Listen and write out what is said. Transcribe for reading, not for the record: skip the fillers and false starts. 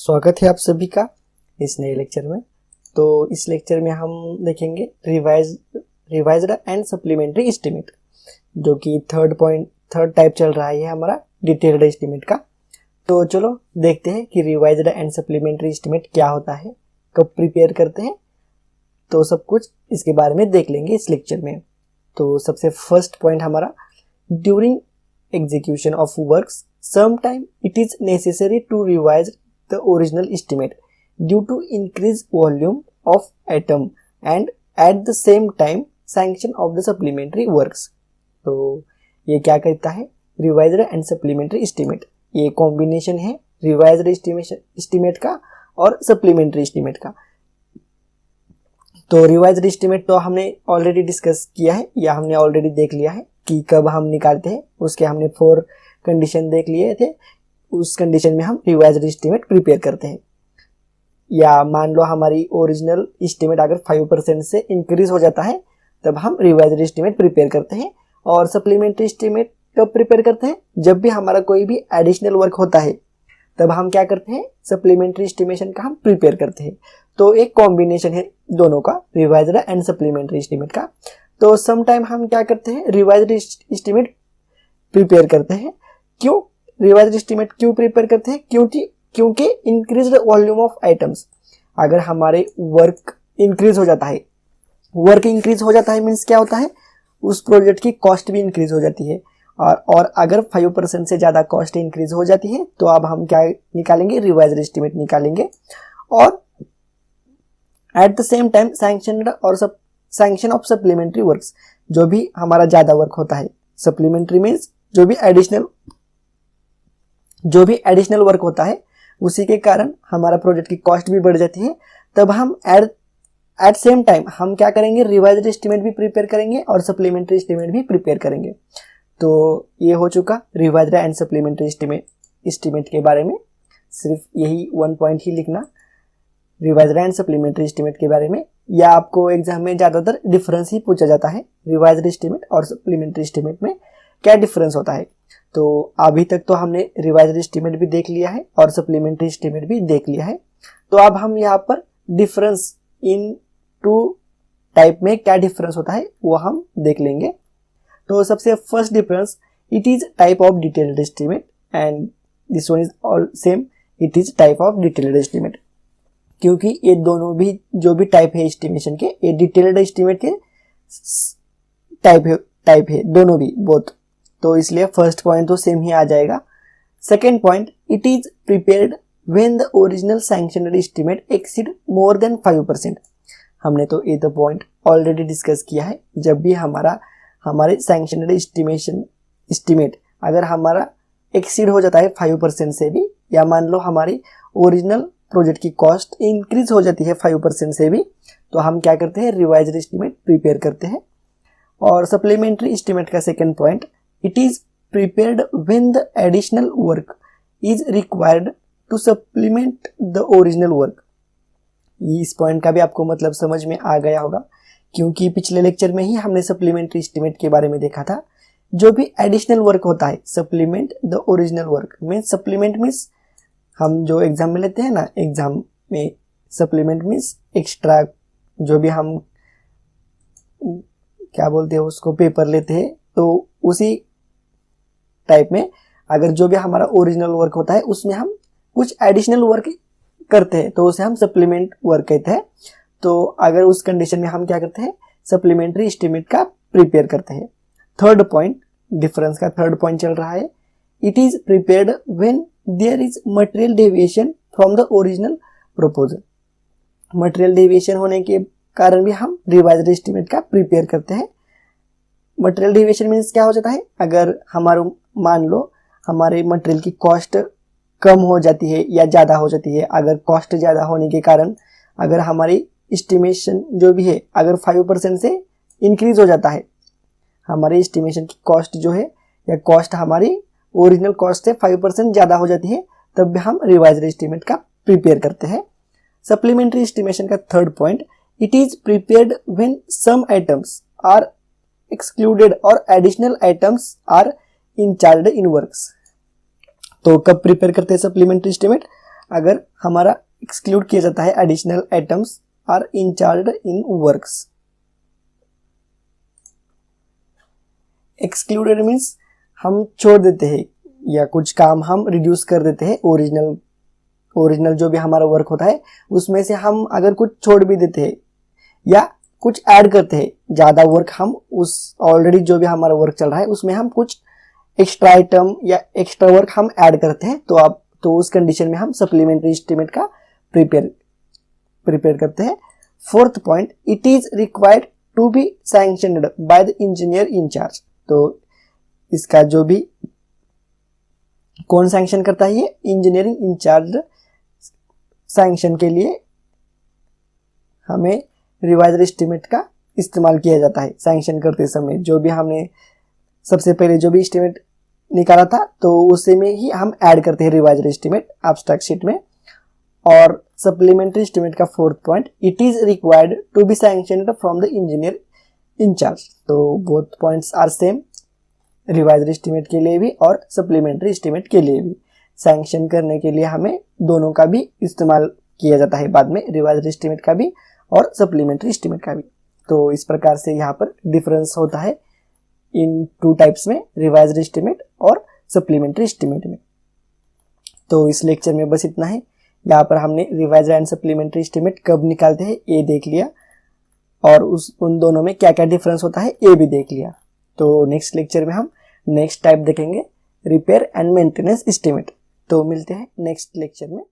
स्वागत है आप सभी का इस नए लेक्चर में। तो इस लेक्चर में हम देखेंगे रिवाइज्ड एंड सप्लीमेंट्री एस्टीमेट, जो कि थर्ड टाइप चल रहा है हमारा डिटेल्ड एस्टीमेट का। तो चलो देखते हैं कि रिवाइज्ड एंड सप्लीमेंट्री एस्टीमेट क्या होता है, कब प्रिपेयर करते हैं, तो सब कुछ इसके बारे में देख लेंगे इस लेक्चर में। तो सबसे फर्स्ट पॉइंट हमारा, during execution of works sometime it is necessary to revise the original estimate due to increased volume of atom and at the same time sanction of the supplementary works। तो ये क्या करता है, revised and supplementary estimate, ये combination है revised estimate का और supplementary estimate का। तो रिवाइज्ड एस्टीमेट तो हमने ऑलरेडी डिस्कस किया है या हमने ऑलरेडी देख लिया है कि कब हम निकालते हैं, उसके हमने 4 कंडीशन देख लिए थे। उस कंडीशन में हम रिवाइज्ड एस्टीमेट प्रिपेयर करते हैं। या मान लो हमारी ओरिजिनल एस्टीमेट अगर 5% से इंक्रीज हो जाता है तब हम रिवाइज्ड एस्टीमेट प्रिपेयर करते हैं। और सप्लीमेंट्री एस्टीमेट कब प्रिपेयर करते हैं, जब भी हमारा कोई भी एडिशनल वर्क होता है तब हम क्या करते हैं, सप्लीमेंट्री एस्टीमेशन का हम प्रिपेयर करते हैं। तो एक कॉम्बिनेशन है दोनों का, रिवाइज्ड एंड सप्लीमेंट्री एस्टीमेट का। तो सम टाइम हम क्या करते हैं, रिवाइज्ड एस्टीमेट प्रिपेयर करते हैं। क्यों रिवाइज्ड एस्टीमेट क्यों प्रिपेयर करते हैं, क्योंकि इंक्रीज्ड वॉल्यूम ऑफ आइटम्स, अगर हमारे वर्क इंक्रीज हो जाता है, वर्क इंक्रीज हो जाता है मीन्स क्या होता है, उस प्रोजेक्ट की कॉस्ट भी इंक्रीज हो जाती है। और अगर 5% से ज़्यादा कॉस्ट इंक्रीज हो जाती है तो अब हम क्या निकालेंगे, रिवाइज्ड एस्टीमेट निकालेंगे। और at the same time sanction of supplementary works, जो भी हमारा ज़्यादा वर्क होता है, सप्लीमेंट्री मीन्स जो भी एडिशनल वर्क होता है, उसी के कारण हमारा प्रोजेक्ट की कॉस्ट भी बढ़ जाती है। तब हम एट सेम टाइम हम क्या करेंगे, रिवाइज्ड एस्टीमेट भी प्रिपेयर करेंगे और सप्लीमेंट्री एस्टीमेट भी प्रिपेयर करेंगे। तो ये हो चुका रिवाइज्ड एंड सप्लीमेंट्री एस्टीमेट के बारे में। सिर्फ यही 1 पॉइंट ही लिखना रिवाइज्ड एंड सप्लीमेंट्री एस्टीमेट के बारे में, या आपको एग्जाम में ज़्यादातर डिफरेंस ही पूछा जाता है, रिवाइज्ड एस्टीमेट और सप्लीमेंट्री एस्टीमेट में क्या डिफरेंस होता है। तो अभी तक तो हमने रिवाइज्ड एस्टीमेट भी देख लिया है और सप्लीमेंट्री एस्टीमेट भी देख लिया है। तो अब हम यहाँ पर डिफरेंस इन 2 टाइप में क्या डिफरेंस होता है वो हम देख लेंगे। तो सबसे first difference, it is type of detailed estimate and this one is all same, it is type of detailed estimate. क्योंकि ये दोनों भी जो भी टाइप है एस्टिमेशन के, ये डिटेल्ड एस्टीमेट के टाइप है दोनों भी बोथ। तो इसलिए फर्स्ट पॉइंट तो सेम ही आ जाएगा। Second point, it is prepared when the original sanctioned estimate exceed more than 5%। हमने तो ये तो पॉइंट ऑलरेडी डिस्कस किया है। जब भी हमारे सैंक्शनड एस्टीमेट अगर हमारा एक्सीड हो जाता है 5% से भी, या मान लो हमारी ओरिजिनल प्रोजेक्ट की कॉस्ट इंक्रीज हो जाती है 5% से भी, तो हम क्या करते हैं, रिवाइज्ड एस्टीमेट प्रिपेयर करते हैं। और सप्लीमेंट्री एस्टीमेट का second point, it is prepared when the additional work is required to supplement the original work. इस पॉइंट का भी आपको मतलब समझ में आ गया होगा, क्योंकि पिछले लेक्चर में ही हमने सप्लीमेंट्री एस्टीमेट के बारे में देखा था। जो भी एडिशनल वर्क होता है, supplement the original work means, supplement means हम जो एग्जाम में लेते हैं ना, एग्जाम में सप्लीमेंट मीन्स एक्स्ट्रा, जो भी हम क्या बोलते हैं उसको, पेपर लेते हैं, तो उसी टाइप में अगर जो भी हमारा ओरिजिनल वर्क होता है उसमें हम कुछ एडिशनल वर्क करते हैं तो उसे हम सप्लीमेंट वर्क कहते हैं। तो अगर उस कंडीशन में हम क्या करते हैं, सप्लीमेंट्री एस्टीमेट का प्रिपेयर करते हैं। थर्ड पॉइंट, डिफरेंस का थर्ड पॉइंट चल रहा है, it is prepared when there is material deviation from the original proposal. Material deviation होने के कारण भी हम रिवाइज्ड एस्टीमेट का प्रिपेयर करते हैं। मटेरियल डेविएशन मीन्स क्या हो जाता है, अगर मान लो हमारे मटेरियल की कॉस्ट कम हो जाती है या ज़्यादा हो जाती है, अगर कॉस्ट ज़्यादा होने के कारण अगर हमारी एस्टिमेशन जो भी है अगर 5% से इंक्रीज हो जाता है, हमारी एस्टिमेशन की कॉस्ट जो है या कॉस्ट हमारी ओरिजिनल कॉस्ट से 5% ज़्यादा हो जाती है, तब भी हम रिवाइज्ड एस्टीमेट का प्रिपेयर करते हैं। सप्लीमेंट्री एस्टिमेशन का third point, it is prepared when some items are excluded और additional items are incharged in works. तो कब प्रिपेयर करते हैं सप्लीमेंट्री एस्टीमेट, अगर हमारा एक्सक्लूड किया जाता है additional items are in charge in works. Excluded means हम छोड़ देते हैं या कुछ काम हम रिड्यूस कर देते हैं ओरिजिनल जो भी हमारा वर्क होता है उसमें से हम अगर कुछ छोड़ भी देते हैं या कुछ ऐड करते हैं, ज़्यादा वर्क हम उस ऑलरेडी जो भी हमारा वर्क चल रहा है उसमें हम कुछ एक्स्ट्रा आइटम या एक्स्ट्रा वर्क हम ऐड करते हैं तो उस कंडीशन में हम सप्लीमेंट्री एस्टीमेट का प्रिपेयर करते हैं। Fourth point, it is required to be sanctioned by the engineer in charge. तो इसका जो भी कौन सैंक्शन करता है, ये इंजीनियरिंग इंचार्ज सैंक्शन के लिए हमें रिवाइज्ड एस्टीमेट का इस्तेमाल किया जाता है। सैंक्शन करते समय जो भी हमने सबसे पहले जो भी एस्टीमेट निकाला था तो उसी में ही हम ऐड करते हैं रिवाइज्ड एस्टीमेट एब्स्ट्रैक्ट शीट में। और सप्लीमेंट्री एस्टीमेट का fourth point, it is required to be sanctioned from the engineer in charge. तो both points are same, revised estimate के लिए भी और सप्लीमेंट्री एस्टीमेट के लिए भी। सैंक्शन करने के लिए हमें दोनों का भी इस्तेमाल किया जाता है बाद में, रिवाइज्ड एस्टीमेट का भी और सप्लीमेंट्री एस्टीमेट का भी। तो इस प्रकार से यहाँ पर डिफरेंस होता है इन टू टाइप्स में, रिवाइज्ड एस्टीमेट और सप्लीमेंट्री एस्टीमेट में। तो इस लेक्चर में बस इतना है। यहाँ पर हमने रिवाइज्ड एंड सप्लीमेंट्री एस्टीमेट कब निकालते हैं ये देख लिया और उन दोनों में क्या क्या डिफरेंस होता है ये भी देख लिया। तो नेक्स्ट लेक्चर में हम नेक्स्ट टाइप देखेंगे, रिपेयर एंड मेंटेनेंस एस्टीमेट। तो मिलते हैं नेक्स्ट लेक्चर में।